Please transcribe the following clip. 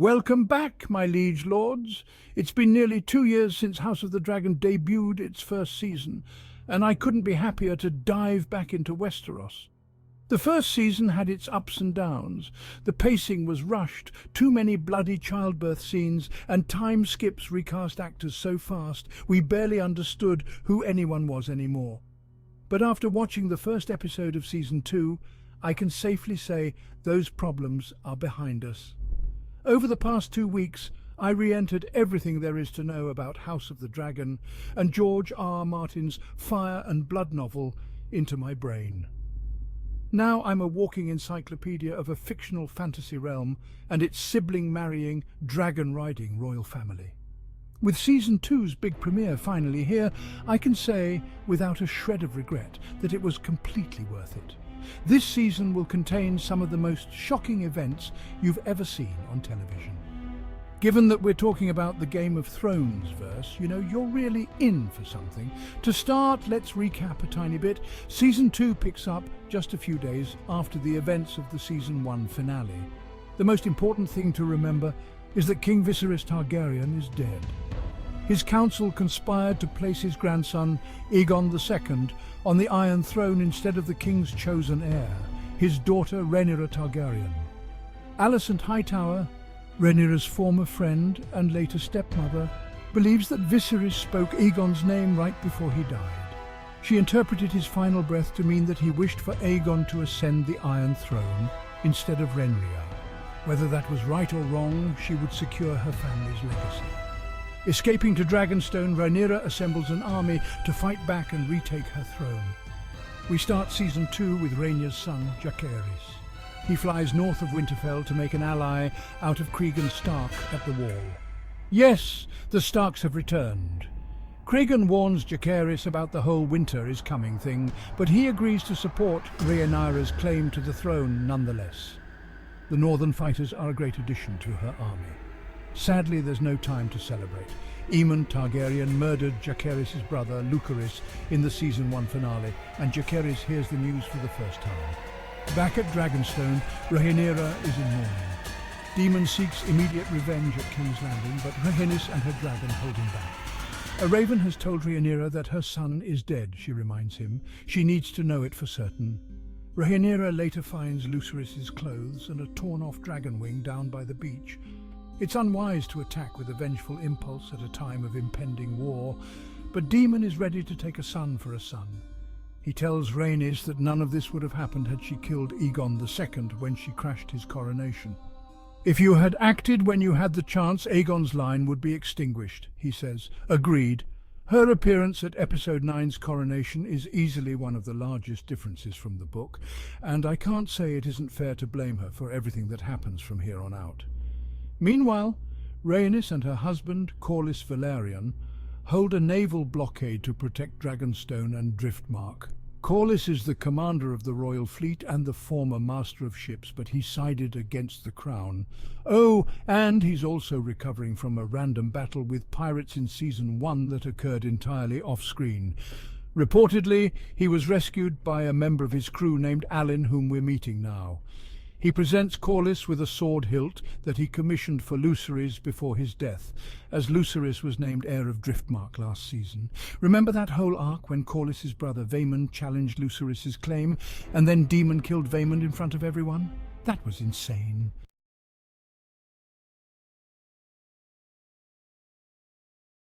Welcome back, my liege lords. It's been nearly 2 years since House of the Dragon debuted its first season, and I couldn't be happier to dive back into Westeros. The first season had its ups and downs. The pacing was rushed, too many bloody childbirth scenes, and time skips recast actors so fast we barely understood who anyone was anymore. But after watching the first episode of Season 2, I can safely say those problems are behind us. Over the past 2 weeks, I re-entered everything there is to know about House of the Dragon and George R. Martin's Fire and Blood novel into my brain. Now I'm a walking encyclopedia of a fictional fantasy realm and its sibling-marrying, dragon-riding royal family. With Season 2's big premiere finally here, I can say, without a shred of regret, that it was completely worth it. This season will contain some of the most shocking events you've ever seen on television. Given that we're talking about the Game of Thrones verse, you're really in for something. To start, let's recap a tiny bit. Season 2 picks up just a few days after the events of the Season 1 finale. The most important thing to remember is that King Viserys Targaryen is dead. His council conspired to place his grandson, Aegon II, on the Iron Throne instead of the king's chosen heir, his daughter Rhaenyra Targaryen. Alicent Hightower, Rhaenyra's former friend and later stepmother, believes that Viserys spoke Aegon's name right before he died. She interpreted his final breath to mean that he wished for Aegon to ascend the Iron Throne instead of Rhaenyra. Whether that was right or wrong, she would secure her family's legacy. Escaping to Dragonstone, Rhaenyra assembles an army to fight back and retake her throne. We start Season 2 with Rhaenyra's son, Jacaerys. He flies north of Winterfell to make an ally out of Cregan Stark at the Wall. Yes, the Starks have returned. Cregan warns Jacaerys about the whole winter is coming thing, but he agrees to support Rhaenyra's claim to the throne nonetheless. The northern fighters are a great addition to her army. Sadly, there's no time to celebrate. Aemon Targaryen murdered Jacaerys' brother, Lucerys, in the Season 1 finale, and Jacaerys hears the news for the first time. Back at Dragonstone, Rhaenyra is in mourning. Daemon seeks immediate revenge at King's Landing, but Rhaenys and her dragon hold him back. A raven has told Rhaenyra that her son is dead, she reminds him. She needs to know it for certain. Rhaenyra later finds Lucerys' clothes and a torn-off dragon wing down by the beach. It's unwise to attack with a vengeful impulse at a time of impending war, but Daemon is ready to take a son for a son. He tells Rhaenys that none of this would have happened had she killed Aegon II when she crashed his coronation. If you had acted when you had the chance, Aegon's line would be extinguished, he says. Agreed. Her appearance at Episode 9's coronation is easily one of the largest differences from the book, and I can't say it isn't fair to blame her for everything that happens from here on out. Meanwhile, Rhaenys and her husband, Corlys Velaryon, hold a naval blockade to protect Dragonstone and Driftmark. Corlys is the commander of the royal fleet and the former master of ships, but he sided against the crown. Oh, and he's also recovering from a random battle with pirates in Season 1 that occurred entirely off-screen. Reportedly, he was rescued by a member of his crew named Alyn, whom we're meeting now. He presents Corlys with a sword hilt that he commissioned for Lucerys before his death, as Lucerys was named heir of Driftmark last season. Remember that whole arc when Corlys' brother Vaemond challenged Lucerys' claim, and then Daemon killed Vaemond in front of everyone? That was insane.